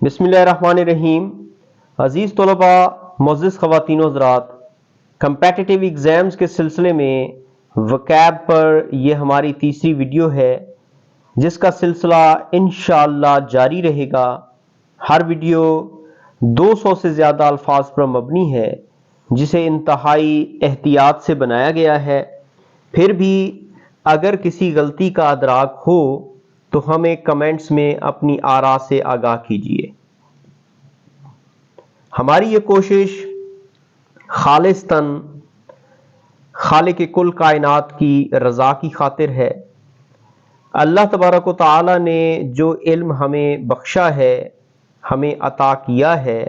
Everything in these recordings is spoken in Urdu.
بسم اللہ الرحمن الرحیم۔ عزیز طلباء، معزز خواتین و حضرات، کمپیٹیٹیو ایگزامز کے سلسلے میں وکیب پر یہ ہماری تیسری ویڈیو ہے جس کا سلسلہ انشاءاللہ جاری رہے گا۔ ہر ویڈیو 200 سے زیادہ الفاظ پر مبنی ہے جسے انتہائی احتیاط سے بنایا گیا ہے۔ پھر بھی اگر کسی غلطی کا ادراک ہو تو ہمیں کمنٹس میں اپنی آراء سے آگاہ کیجیے۔ ہماری یہ کوشش خالصتاً خالق کل کائنات کی رضا کی خاطر ہے۔ اللہ تبارک و تعالی نے جو علم ہمیں بخشا ہے، ہمیں عطا کیا ہے،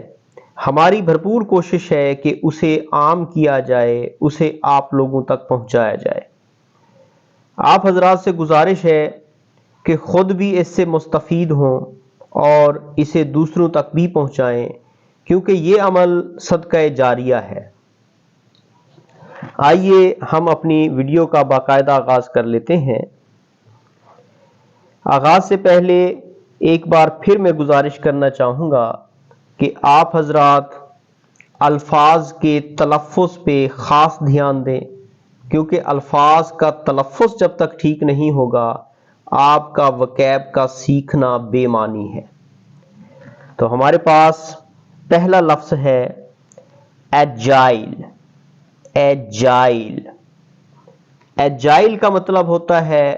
ہماری بھرپور کوشش ہے کہ اسے عام کیا جائے، اسے آپ لوگوں تک پہنچایا جائے۔ آپ حضرات سے گزارش ہے کہ خود بھی اس سے مستفید ہوں اور اسے دوسروں تک بھی پہنچائیں، کیونکہ یہ عمل صدقہ جاریہ ہے۔ آئیے ہم اپنی ویڈیو کا باقاعدہ آغاز کر لیتے ہیں۔ آغاز سے پہلے ایک بار پھر میں گزارش کرنا چاہوں گا کہ آپ حضرات الفاظ کے تلفظ پہ خاص دھیان دیں، کیونکہ الفاظ کا تلفظ جب تک ٹھیک نہیں ہوگا آپ کا وکیب کا سیکھنا بے معنی ہے۔ تو ہمارے پاس پہلا لفظ ہے ایجائل۔ ایجائل ایجائل کا مطلب ہوتا ہے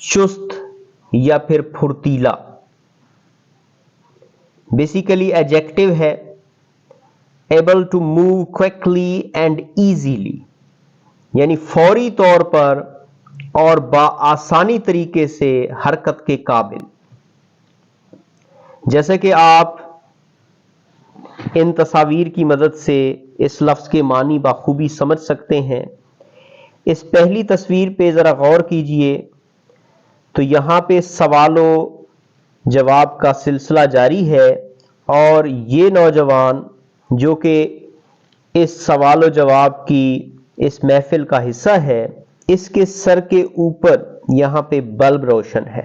چست یا پھر پھرتیلا۔ بیسیکلی ایڈجیکٹو ہے able to move quickly and easily، یعنی فوری طور پر اور بآسانی طریقے سے حرکت کے قابل۔ جیسے کہ آپ ان تصاویر کی مدد سے اس لفظ کے معنی بخوبی سمجھ سکتے ہیں۔ اس پہلی تصویر پہ ذرا غور کیجئے تو یہاں پہ سوال و جواب کا سلسلہ جاری ہے، اور یہ نوجوان جو کہ اس سوال و جواب کی اس محفل کا حصہ ہے، اس کے سر کے اوپر یہاں پہ بلب روشن ہے،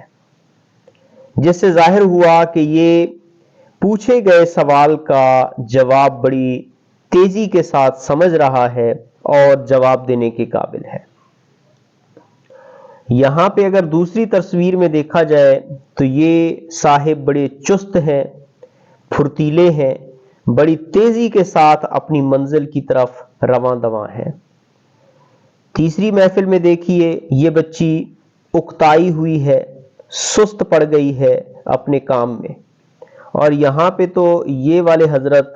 جس سے ظاہر ہوا کہ یہ پوچھے گئے سوال کا جواب بڑی تیزی کے ساتھ سمجھ رہا ہے اور جواب دینے کے قابل ہے۔ یہاں پہ اگر دوسری تصویر میں دیکھا جائے تو یہ صاحب بڑے چست ہیں، پھرتیلے ہیں، بڑی تیزی کے ساتھ اپنی منزل کی طرف رواں دواں ہیں۔ تیسری محفل میں دیکھیے یہ بچی اکتائی ہوئی ہے، سست پڑ گئی ہے اپنے کام میں، اور یہاں پہ تو یہ والے حضرت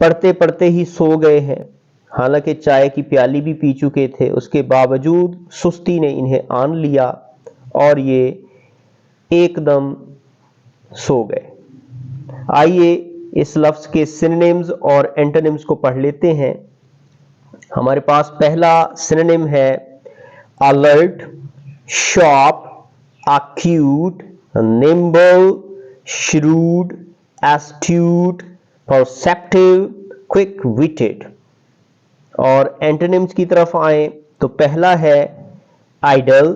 پڑھتے پڑھتے ہی سو گئے ہیں، حالانکہ چائے کی پیالی بھی پی چکے تھے، اس کے باوجود سستی نے انہیں آن لیا اور یہ ایک دم سو گئے۔ آئیے اس لفظ کے سینونیمز اور اینٹونیمز کو پڑھ لیتے ہیں۔ ہمارے پاس پہلا سینونیم ہے alert, sharp, acute، nimble، shrewd، astute، perceptive، quick-witted۔ اور اینٹونیمز کی طرف آئیں تو پہلا ہے idle،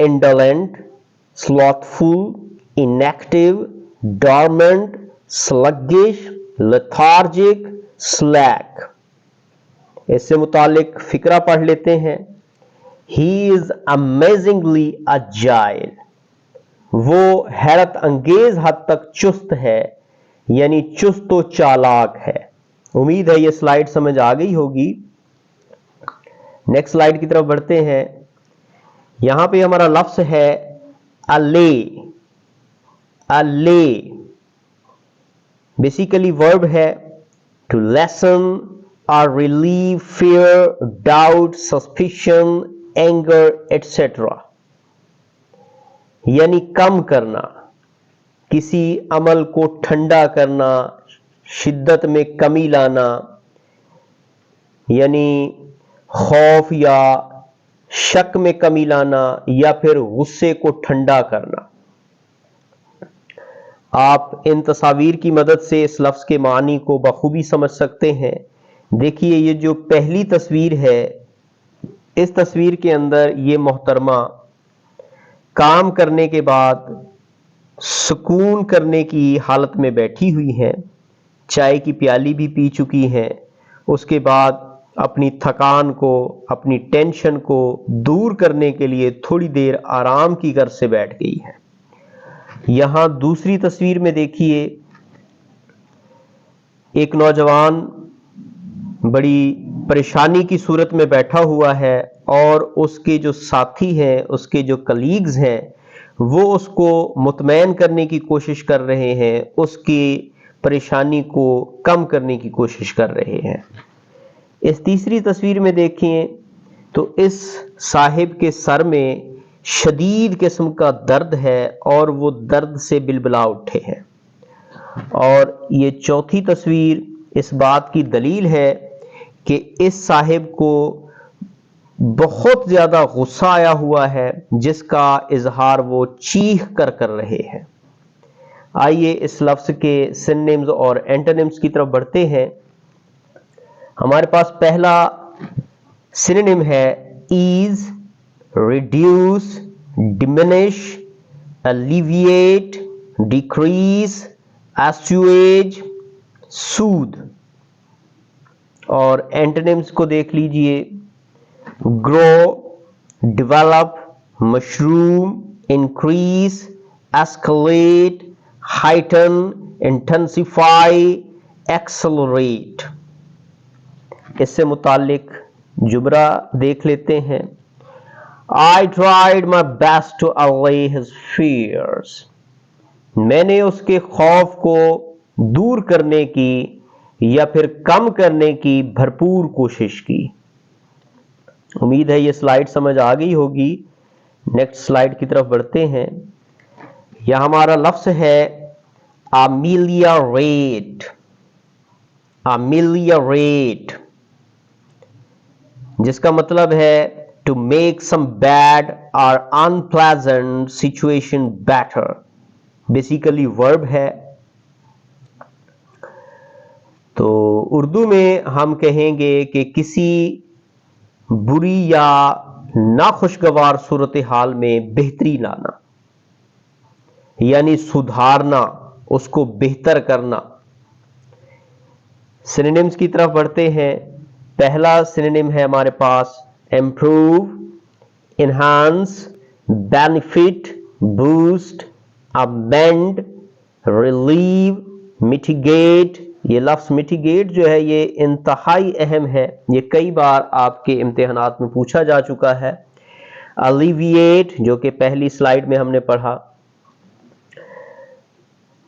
indolent، slothful، inactive، dormant، sluggish، lethargic، slack۔ اس سے متعلق فقرہ پڑھ لیتے ہیں۔ He is amazingly agile، وہ حیرت انگیز حد تک چست ہے، یعنی چست و چالاک ہے۔ امید ہے یہ سلائیڈ سمجھ آ گئی ہوگی۔ نیکسٹ سلائیڈ کی طرف بڑھتے ہیں۔ یہاں پہ ہمارا لفظ ہے allay۔ allay بیسیکلی ورب ہے to lessen or relieve fear، doubt، suspicion، anger، etc، یعنی کم کرنا، کسی عمل کو ٹھنڈا کرنا، شدت میں کمی لانا، یعنی خوف یا شک میں کمی لانا، یا پھر غصے کو ٹھنڈا کرنا۔ آپ ان تصاویر کی مدد سے اس لفظ کے معنی کو بخوبی سمجھ سکتے ہیں۔ دیکھیے یہ جو پہلی تصویر ہے، اس تصویر کے اندر یہ محترمہ کام کرنے کے بعد سکون کرنے کی حالت میں بیٹھی ہوئی ہیں، چائے کی پیالی بھی پی چکی ہیں، اس کے بعد اپنی تھکان کو، اپنی ٹینشن کو دور کرنے کے لیے تھوڑی دیر آرام کی غرض سے بیٹھ گئی ہے۔ یہاں دوسری تصویر میں دیکھیے، ایک نوجوان بڑی پریشانی کی صورت میں بیٹھا ہوا ہے اور اس کے جو ساتھی ہیں، اس کے جو کلیگز ہیں، وہ اس کو مطمئن کرنے کی کوشش کر رہے ہیں، اس کی پریشانی کو کم کرنے کی کوشش کر رہے ہیں۔ اس تیسری تصویر میں دیکھیں تو اس صاحب کے سر میں شدید قسم کا درد ہے اور وہ درد سے بلبلا اٹھے ہیں۔ اور یہ چوتھی تصویر اس بات کی دلیل ہے کہ اس صاحب کو بہت زیادہ غصہ آیا ہوا ہے، جس کا اظہار وہ چیخ کر رہے ہیں۔ آئیے اس لفظ کے سنونیمز اور اینٹونیمز کی طرف بڑھتے ہیں۔ ہمارے پاس پہلا سنونیم ہے ease, reduce, diminish, alleviate، decrease, assuage، soothe۔ اور اینٹونیمز کو دیکھ لیجئے، grow، develop، mushroom، increase، escalate، heighten، intensify، accelerate۔ اس سے متعلق جملہ دیکھ لیتے ہیں۔ I tried my best to allay his fears۔ میں نے اس کے خوف کو دور کرنے کی یا پھر کم کرنے کی بھرپور کوشش کی۔ امید ہے یہ سلائیڈ سمجھ آ گئی ہوگی۔ نیکسٹ سلائیڈ کی طرف بڑھتے ہیں۔ یہاں ہمارا لفظ ہے ameliorate، ameliorate، جس کا مطلب ہے to make some bad or unpleasant situation better۔ Basically ورب ہے۔ تو اردو میں ہم کہیں گے کہ کسی بری یا ناخوشگوار صورتحال میں بہتری لانا، یعنی سدھارنا، اس کو بہتر کرنا۔ سنونیمز کی طرف بڑھتے ہیں۔ پہلا سنونیم ہے ہمارے پاس improve, enhance, benefit, boost, amend, relieve, mitigate. یہ لفظ میٹیگیٹ جو ہے یہ انتہائی اہم ہے، یہ کئی بار آپ کے امتحانات میں پوچھا جا چکا ہے۔ الیویٹ جو کہ پہلی سلائیڈ میں ہم نے پڑھا۔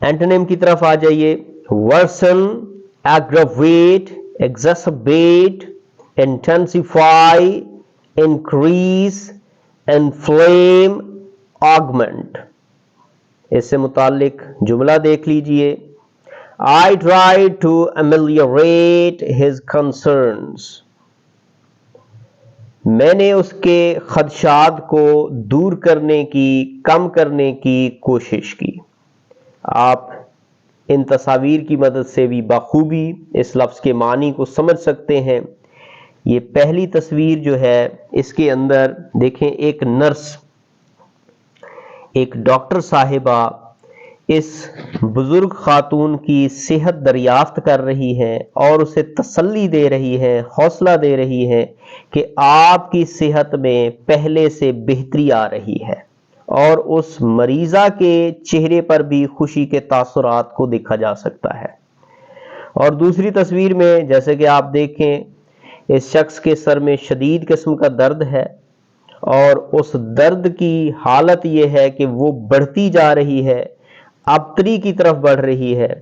اینٹونیم کی طرف آ جائیے، worsen, aggravate, exacerbate, intensify, increase, inflame, augment. اس سے متعلق جملہ دیکھ لیجئے۔ I tried to ameliorate his concerns۔ میں نے اس کے خدشات کو دور کرنے کی، کم کرنے کی کوشش کی۔ آپ ان تصاویر کی مدد سے بھی بخوبی اس لفظ کے معنی کو سمجھ سکتے ہیں۔ یہ پہلی تصویر جو ہے اس کے اندر دیکھیں، ایک نرس، ایک ڈاکٹر صاحبہ اس بزرگ خاتون کی صحت دریافت کر رہی ہیں اور اسے تسلی دے رہی ہے، حوصلہ دے رہی ہے کہ آپ کی صحت میں پہلے سے بہتری آ رہی ہے، اور اس مریضہ کے چہرے پر بھی خوشی کے تاثرات کو دیکھا جا سکتا ہے۔ اور دوسری تصویر میں جیسے کہ آپ دیکھیں، اس شخص کے سر میں شدید قسم کا درد ہے اور اس درد کی حالت یہ ہے کہ وہ بڑھتی جا رہی ہے، ابتری کی طرف بڑھ رہی ہے۔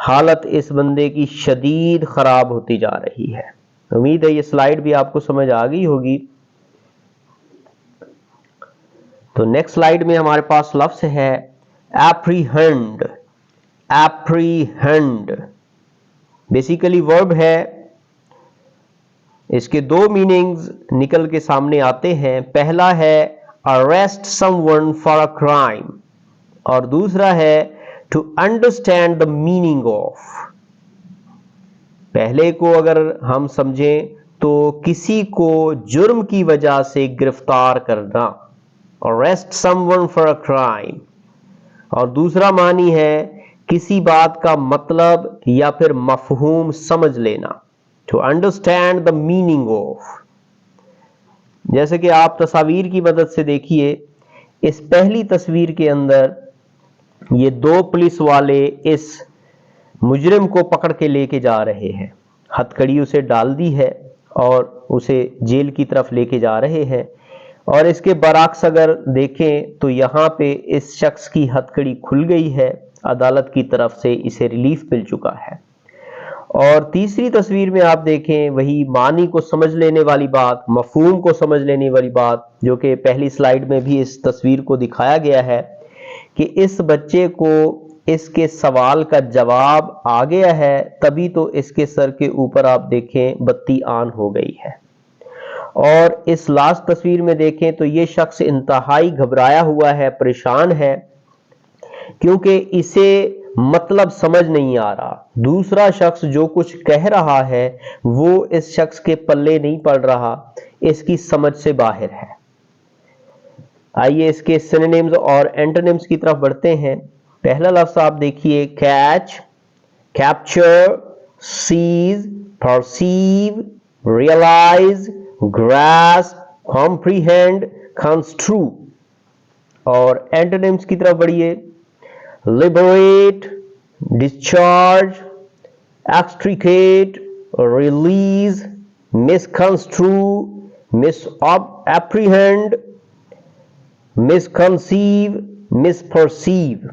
حالت اس بندے کی شدید خراب ہوتی جا رہی ہے۔ امید ہے یہ سلائیڈ بھی آپ کو سمجھ آ گئی ہوگی۔ تو نیکسٹ سلائیڈ میں ہمارے پاس لفظ ہے apprehend، apprehend بیسیکلی ورب ہے۔ اس کے دو میننگز نکل کے سامنے آتے ہیں۔ پہلا ہے arrest someone for a crime، اور دوسرا ہے to understand the meaning of۔ پہلے کو اگر ہم سمجھیں تو کسی کو جرم کی وجہ سے گرفتار کرنا، arrest someone for a crime۔ اور دوسرا معنی ہے کسی بات کا مطلب یا پھر مفہوم سمجھ لینا. to understand the meaning of. جیسے کہ آپ تصاویر کی مدد سے دیکھیے، اس پہلی تصویر کے اندر یہ دو پولیس والے اس مجرم کو پکڑ کے لے کے جا رہے ہیں، ہتھ کڑی اسے ڈال دی ہے اور اسے جیل کی طرف لے کے جا رہے ہیں. اور اس کے برعکس اگر دیکھیں تو یہاں پہ اس شخص کی ہتھ کڑی کھل گئی ہے، عدالت کی طرف سے اسے ریلیف مل چکا ہے. اور تیسری تصویر میں آپ دیکھیں وہی معنی کو سمجھ لینے والی بات، مفہوم کو سمجھ لینے والی بات، جو کہ پہلی سلائیڈ میں بھی اس تصویر کو دکھایا گیا ہے کہ اس بچے کو اس کے سوال کا جواب آ گیا ہے، تبھی تو اس کے سر کے اوپر آپ دیکھیں بتی آن ہو گئی ہے. اور اس لاسٹ تصویر میں دیکھیں تو یہ شخص انتہائی گھبرایا ہوا ہے، پریشان ہے، کیونکہ اسے مطلب سمجھ نہیں آ رہا. دوسرا شخص جو کچھ کہہ رہا ہے وہ اس شخص کے پلے نہیں پڑ رہا، اس کی سمجھ سے باہر ہے. آئیے اس کے سینونیمز اور اینٹونیمز کی طرف بڑھتے ہیں. پہلا لفظ آپ دیکھیے catch, capture, seize, perceive, realise, grasp, comprehend, construe. اور اینٹونیمز کی طرف بڑھیے liberate, discharge, extricate, release, misconstrue, misapprehend, misconceive, misperceive.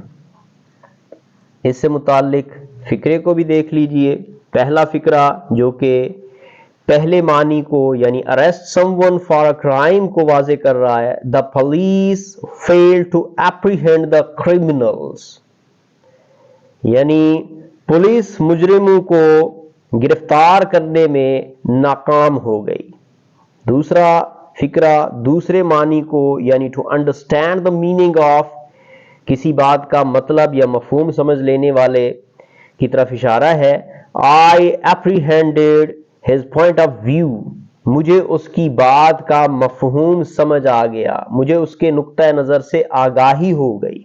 اس سے متعلق فقرے کو بھی دیکھ لیجئے. پہلا فقرہ جو کہ پہلے معنی کو یعنی arrest someone for a crime کو واضح کر رہا ہے. The police failed to apprehend the criminals. یعنی پولیس مجرموں کو گرفتار کرنے میں ناکام ہو گئی. دوسرا فقرہ دوسرے معنی کو یعنی to understand the meaning of کسی بات کا مطلب یا مفہوم سمجھ لینے والے کی طرف اشارہ ہے. I apprehended his point of view. مجھے اس کی بات کا مفہوم سمجھ آ گیا، مجھے اس کے نقطہ نظر سے آگاہی ہو گئی،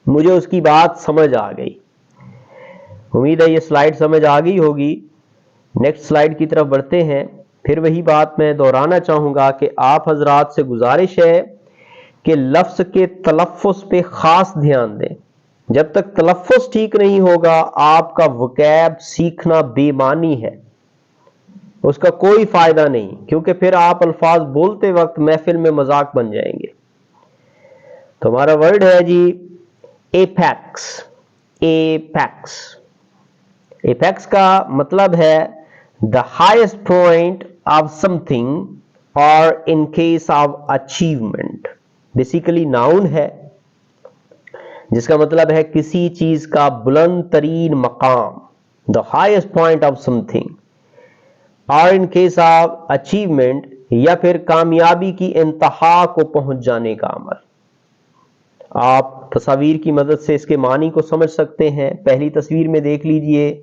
مجھے اس کی بات سمجھ آ گئی. امید ہے یہ سلائیڈ سمجھ آ گئی ہوگی. نیکسٹ سلائیڈ کی طرف بڑھتے ہیں. پھر وہی بات میں دہرانا چاہوں گا کہ آپ حضرات سے گزارش ہے کہ لفظ کے تلفظ پہ خاص دھیان دیں. جب تک تلفظ ٹھیک نہیں ہوگا آپ کا وکیب سیکھنا بے معنی ہے، اس کا کوئی فائدہ نہیں، کیونکہ پھر آپ الفاظ بولتے وقت محفل میں مذاق بن جائیں گے. تو ہمارا ورڈ ہے جی ایپیکس. ایپیکس ایپیکس کا مطلب ہے the highest point of something or in case of achievement. Basically noun ہے جس کا مطلب ہے کسی چیز کا بلند ترین مقام. the highest point of something or in case of achievement یا پھر کامیابی کی انتہا کو پہنچ جانے کا عمل. آپ تصاویر کی مدد سے اس کے معنی کو سمجھ سکتے ہیں. پہلی تصویر میں دیکھ لیجئے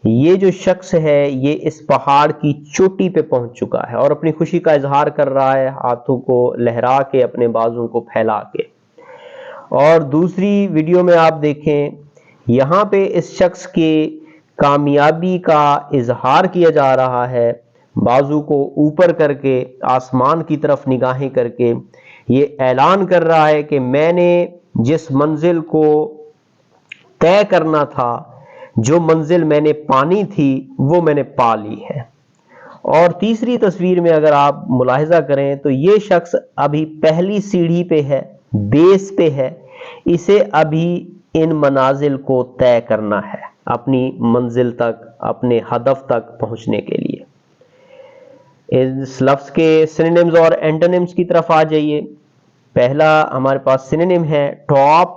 یہ جو شخص ہے یہ اس پہاڑ کی چوٹی پہ پہنچ چکا ہے اور اپنی خوشی کا اظہار کر رہا ہے، ہاتھوں کو لہرا کے، اپنے بازوں کو پھیلا کے. اور دوسری ویڈیو میں آپ دیکھیں یہاں پہ اس شخص کے کامیابی کا اظہار کیا جا رہا ہے، بازو کو اوپر کر کے آسمان کی طرف نگاہیں کر کے یہ اعلان کر رہا ہے کہ میں نے جس منزل کو طے کرنا تھا، جو منزل میں نے پانی تھی وہ میں نے پا لی ہے. اور تیسری تصویر میں اگر آپ ملاحظہ کریں تو یہ شخص ابھی پہلی سیڑھی پہ ہے، بیس پہ ہے، اسے ابھی ان منازل کو طے کرنا ہے اپنی منزل تک، اپنے ہدف تک پہنچنے کے لیے. اس لفظ کے سینونیمز اور اینٹونیمز کی طرف آ جائیے. پہلا ہمارے پاس سینونیم ہے top,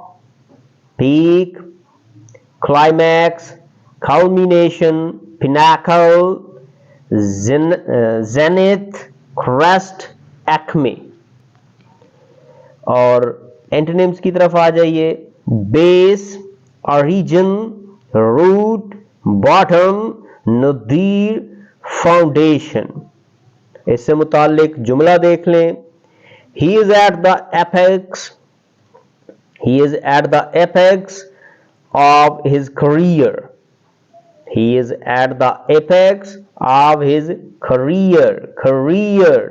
peak, climax, culmination, pinnacle, zenith, crest, acme. اور اینٹونیمز کی طرف آ جائیے base, origin, root, bottom, nadir, foundation. اس سے متعلق جملہ دیکھ لیں. He is at the apex He is at the apex of his career. He is at the apex of his career. Career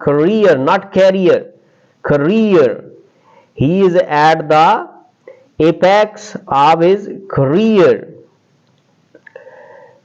career not career, career. He is at the apex of his career.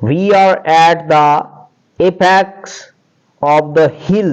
We are at the apex of the hill.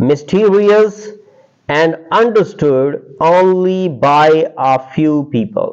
mysterious and understood only by a few people,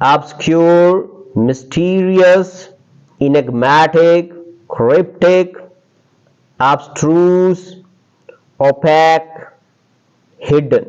obscure, mysterious, enigmatic, cryptic, abstruse, opaque, hidden.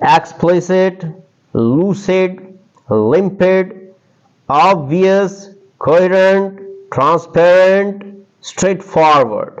explicit, lucid, limpid, obvious, coherent, transparent, straightforward.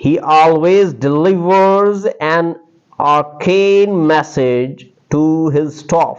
He always delivers an arcane message to his staff.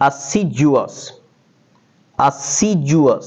assiduous. assiduous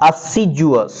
assiduous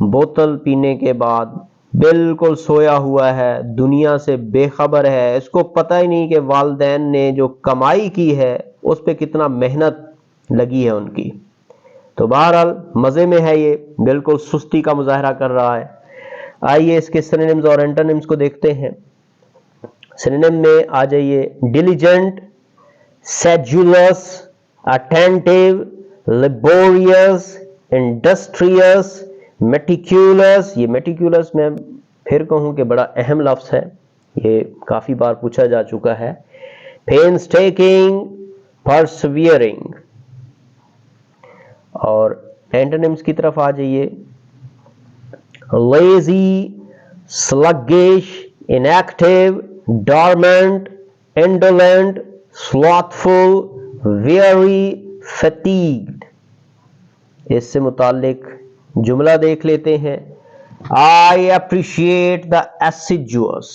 بوتل پینے کے بعد بالکل سویا ہوا ہے، دنیا سے بے خبر ہے، اس کو پتہ ہی نہیں کہ والدین نے جو کمائی کی ہے اس پہ کتنا محنت لگی ہے ان کی. تو بہرحال مزے میں ہے، یہ بالکل سستی کا مظاہرہ کر رہا ہے. آئیے اس کے سینونیمز اور اینٹونیمز کو دیکھتے ہیں. سینونیم میں آ جائیے ڈیلیجنٹ، سیڈولس، اٹینٹیو، لیبوریس، انڈسٹریس، میٹیکیولس. یہ میٹیکیولس میں پھر کہوں کہ بڑا اہم لفظ ہے، یہ کافی بار پوچھا جا چکا ہے. پینسٹیکنگ، پرسویئرنگ. اور اینٹونیمز کی طرف آ جائیے لیزی، سلگش، انیکٹیو، ڈارمنٹ، انڈولنٹ، سلوتفل، ویری، فیٹیگڈ. اس سے متعلق جملہ دیکھ لیتے ہیں. I appreciate the assiduous.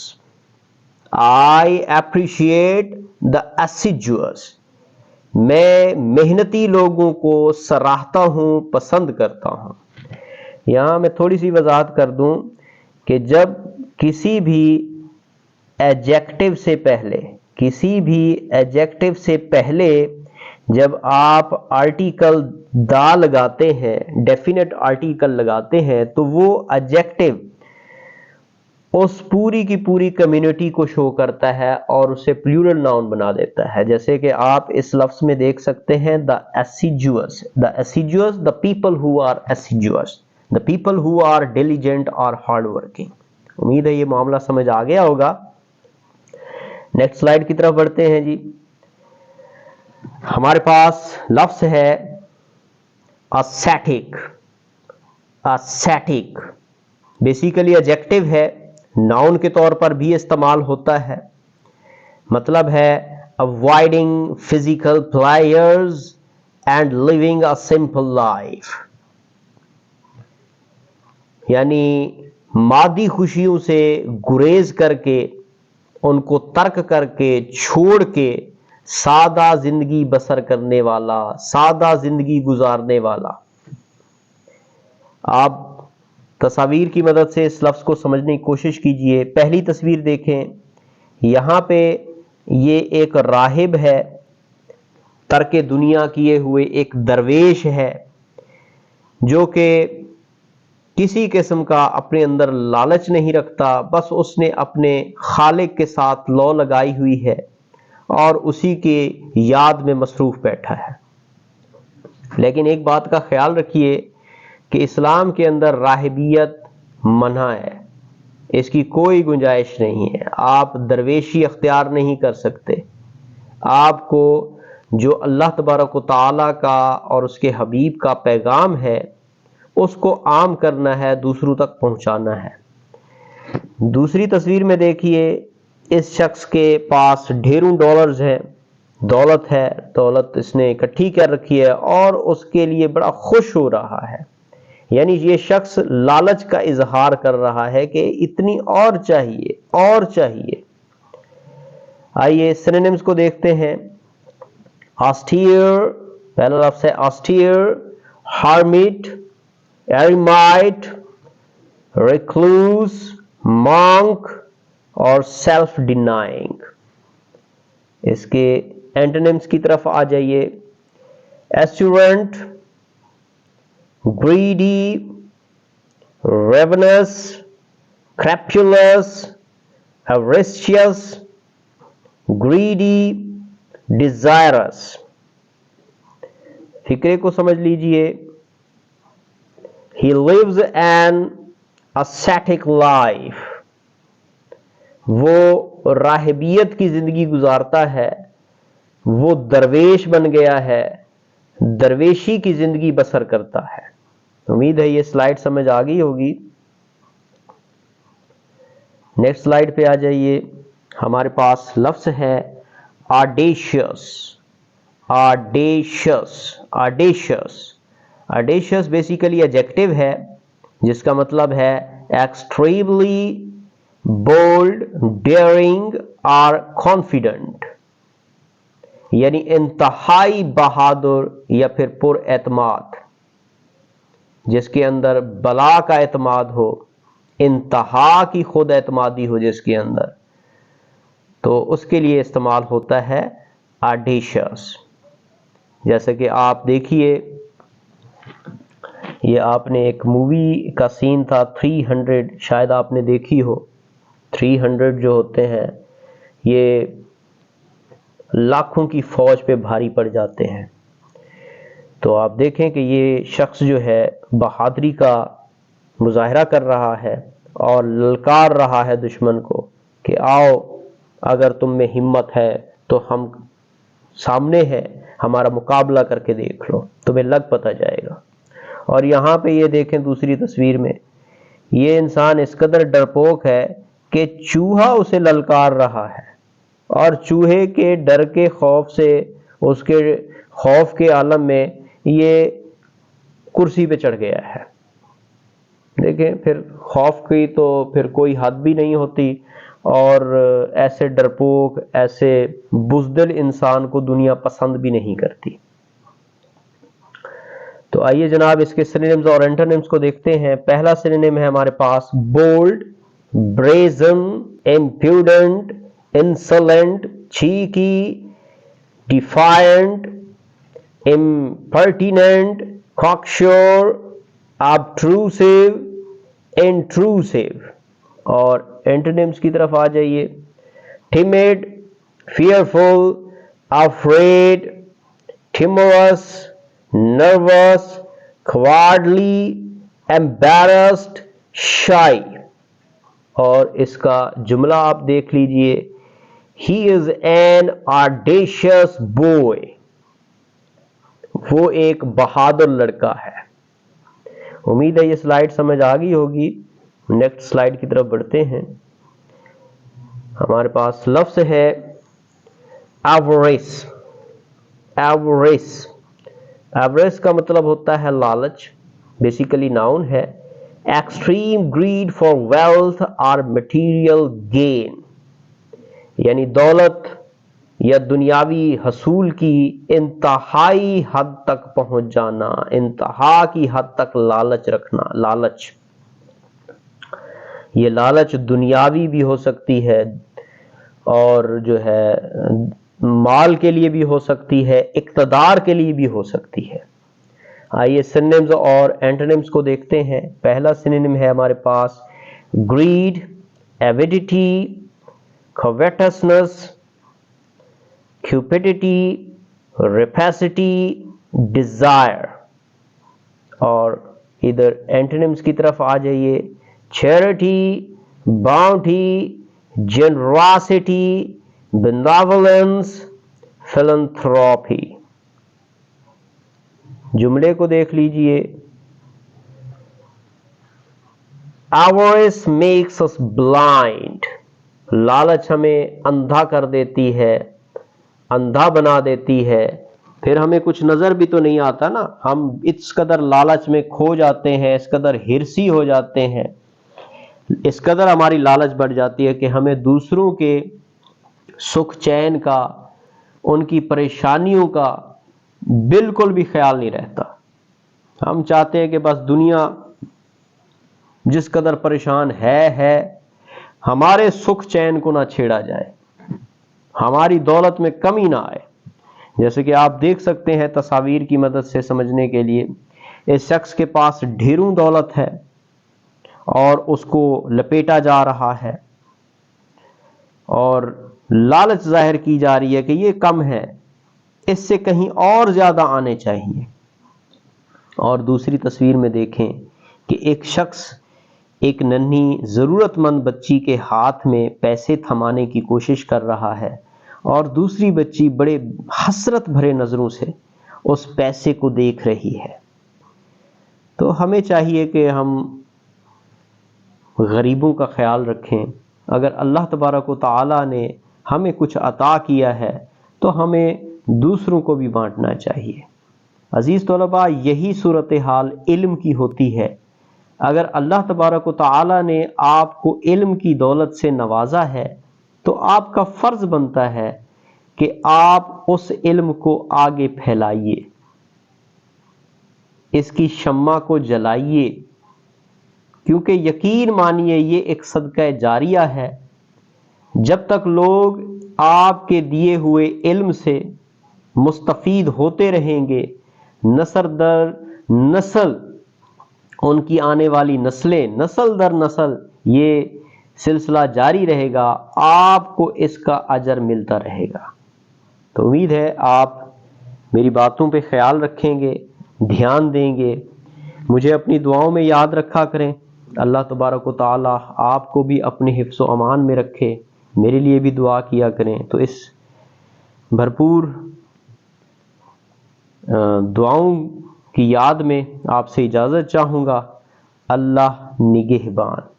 I appreciate the assiduous. میں محنتی لوگوں کو سراہتا ہوں، پسند کرتا ہوں. یہاں میں تھوڑی سی وضاحت کر دوں کہ جب کسی بھی ایڈجیکٹو سے پہلے جب آپ آرٹیکل دا لگاتے ہیں، ڈیفینٹ آرٹیکل لگاتے ہیں، تو وہ ایڈجیکٹو اس پوری کی پوری کمیونٹی کو شو کرتا ہے اور اسے پلورل ناؤن بنا دیتا ہے. جیسے کہ آپ اس لفظ میں دیکھ سکتے ہیں the assiduous, the people who are assiduous, the people who are diligent or hard working. امید ہے یہ معاملہ سمجھ آ گیا ہوگا. نیکسٹ سلائیڈ کی طرف بڑھتے ہیں جی. ہمارے پاس لفظ ہے ascetic. ascetic بیسیکلی ایڈجیکٹو ہے، ناؤن کے طور پر بھی استعمال ہوتا ہے. مطلب ہے avoiding physical pleasures and living a simple life. یعنی مادی خوشیوں سے گریز کر کے، ان کو ترک کر کے، چھوڑ کے سادہ زندگی بسر کرنے والا، سادہ زندگی گزارنے والا. آپ تصاویر کی مدد سے اس لفظ کو سمجھنے کی کوشش کیجئے. پہلی تصویر دیکھیں، یہاں پہ یہ ایک راہب ہے، ترک دنیا کیے ہوئے ایک درویش ہے، جو کہ کسی قسم کا اپنے اندر لالچ نہیں رکھتا، بس اس نے اپنے خالق کے ساتھ لو لگائی ہوئی ہے اور اسی کے یاد میں مصروف بیٹھا ہے. لیکن ایک بات کا خیال رکھیے کہ اسلام کے اندر راہبیت منع ہے، اس کی کوئی گنجائش نہیں ہے. آپ درویشی اختیار نہیں کر سکتے. آپ کو جو اللہ تبارک و تعالیٰ کا اور اس کے حبیب کا پیغام ہے اس کو عام کرنا ہے، دوسروں تک پہنچانا ہے. دوسری تصویر میں دیکھیے، اس شخص کے پاس ڈھیروں ڈالرز ہیں، دولت ہے، دولت اس نے اکٹھی کر رکھی ہے اور اس کے لیے بڑا خوش ہو رہا ہے. یعنی یہ شخص لالچ کا اظہار کر رہا ہے کہ اتنی اور چاہیے، اور چاہیے. آئیے سینونیمز کو دیکھتے ہیں. austere، پہلا لفظ ہے austere، hermit، eremite، recluse، monk اور self denying. اس کے اینٹونیمز کی طرف آ جائیے. assurant، greedy، ravenous، crapulous، avaricious، greedy، desirous. فکرے کو سمجھ لیجئے. he lives an ascetic life. وہ راہبیت کی زندگی گزارتا ہے، وہ درویش بن گیا ہے، درویشی کی زندگی بسر کرتا ہے. امید ہے یہ سلائیڈ سمجھ آ گئی ہوگی. نیکسٹ سلائیڈ پہ آ جائیے. ہمارے پاس لفظ ہے audacious. audacious audacious audacious basically adjective ہے جس کا مطلب ہے extremely bold, daring اور confident. یعنی انتہائی بہادر یا پھر پر اعتماد. جس کے اندر بلا کا اعتماد ہو، انتہا کی خود اعتمادی ہو جس کے اندر، تو اس کے لیے استعمال ہوتا ہے audacious۔ جیسے کہ آپ دیکھیے، یہ آپ نے ایک مووی کا سین تھا 300، شاید آپ نے دیکھی ہو۔ 300 جو ہوتے ہیں یہ لاکھوں کی فوج پہ بھاری پڑ جاتے ہیں، تو آپ دیکھیں کہ یہ شخص جو ہے بہادری کا مظاہرہ کر رہا ہے اور للکار رہا ہے دشمن کو کہ آؤ، اگر تم میں ہمت ہے تو ہم سامنے ہے، ہمارا مقابلہ کر کے دیکھ لو، تمہیں لگ پتہ جائے گا۔ اور یہاں پہ یہ دیکھیں دوسری تصویر میں، یہ انسان اس قدر ڈرپوک ہے کہ چوہا اسے للکار رہا ہے، اور چوہے کے ڈر کے خوف سے، اس کے خوف کے عالم میں یہ کرسی پہ چڑھ گیا ہے۔ دیکھیں پھر خوف کی تو پھر کوئی حد بھی نہیں ہوتی، اور ایسے ڈرپوک، ایسے بزدل انسان کو دنیا پسند بھی نہیں کرتی۔ تو آئیے جناب اس کے سینونیمز اور اینٹونیمز کو دیکھتے ہیں۔ پہلا سینونیم ہے ہمارے پاس bold, brazen, impudent, insolent, cheeky, defiant, impertinent، cocksure، obtrusive، intrusive۔ اور اینٹونیمز کی طرف آ جائیے، timid، fearful، afraid، timorous، nervous، cowardly، embarrassed، shy۔ اور اس کا جملہ آپ دیکھ لیجئے، he is an audacious boy، وہ ایک بہادر لڑکا ہے۔ امید ہے یہ سلائیڈ سمجھ آ گئی ہوگی۔ نیکسٹ سلائیڈ کی طرف بڑھتے ہیں۔ ہمارے پاس لفظ ہے avarice۔ avarice، avarice کا مطلب ہوتا ہے لالچ، بیسیکلی ناؤن ہے۔ extreme greed for wealth or material gain، یعنی دولت یا دنیاوی حصول کی انتہائی حد تک پہنچ جانا، انتہا کی حد تک لالچ رکھنا۔ لالچ، یہ لالچ دنیاوی بھی ہو سکتی ہے، اور جو ہے مال کے لیے بھی ہو سکتی ہے، اقتدار کے لیے بھی ہو سکتی ہے۔ آئیے سینونیمز اور اینٹونیمز کو دیکھتے ہیں۔ پہلا سینونیم ہے ہمارے پاس greed، avidity، covetousness، cupidity، rapacity، desire۔ اور ادھر اینٹونیمز کی طرف آ جائیے، charity، bounty، generosity، benevolence، philanthropy۔ جملے کو دیکھ لیجئے، avarice makes us blind، لالچ ہمیں اندھا کر دیتی ہے، اندھا بنا دیتی ہے، پھر ہمیں کچھ نظر بھی تو نہیں آتا نا، ہم اس قدر لالچ میں کھو جاتے ہیں، اس قدر ہرسی ہو جاتے ہیں، اس قدر ہماری لالچ بڑھ جاتی ہے کہ ہمیں دوسروں کے سکھ چین کا، ان کی پریشانیوں کا بالکل بھی خیال نہیں رہتا۔ ہم چاہتے ہیں کہ بس دنیا جس قدر پریشان ہے، ہمارے سکھ چین کو نہ چھیڑا جائے، ہماری دولت میں کمی نہ آئے۔ جیسے کہ آپ دیکھ سکتے ہیں تصاویر کی مدد سے سمجھنے کے لیے، اس شخص کے پاس ڈھیروں دولت ہے اور اس کو لپیٹا جا رہا ہے، اور لالچ ظاہر کی جا رہی ہے کہ یہ کم ہے، اس سے کہیں اور زیادہ آنے چاہیے۔ اور دوسری تصویر میں دیکھیں کہ ایک شخص ایک ننھی ضرورت مند بچی کے ہاتھ میں پیسے تھمانے کی کوشش کر رہا ہے، اور دوسری بچی بڑے حسرت بھرے نظروں سے اس پیسے کو دیکھ رہی ہے۔ تو ہمیں چاہیے کہ ہم غریبوں کا خیال رکھیں۔ اگر اللہ تبارک و تعالی نے ہمیں کچھ عطا کیا ہے تو ہمیں دوسروں کو بھی بانٹنا چاہیے۔ عزیز طلباء، یہی صورتحال علم کی ہوتی ہے۔ اگر اللہ تبارک و تعالی نے آپ کو علم کی دولت سے نوازا ہے تو آپ کا فرض بنتا ہے کہ آپ اس علم کو آگے پھیلائیے۔ اس کی شمع کو جلائیے، کیونکہ یقین مانیے یہ ایک صدقہ جاریہ ہے۔ جب تک لوگ آپ کے دیے ہوئے علم سے مستفید ہوتے رہیں گے، نسل در نسل، ان کی آنے والی نسلیں نسل در نسل یہ سلسلہ جاری رہے گا، آپ کو اس کا اجر ملتا رہے گا۔ تو امید ہے آپ میری باتوں پہ خیال رکھیں گے، دھیان دیں گے، مجھے اپنی دعاؤں میں یاد رکھا کریں۔ اللہ تبارک و تعالی آپ کو بھی اپنے حفظ و امان میں رکھے، میرے لیے بھی دعا کیا کریں۔ تو اس بھرپور دعاؤں کی یاد میں آپ سے اجازت چاہوں گا۔ اللہ نگہبان۔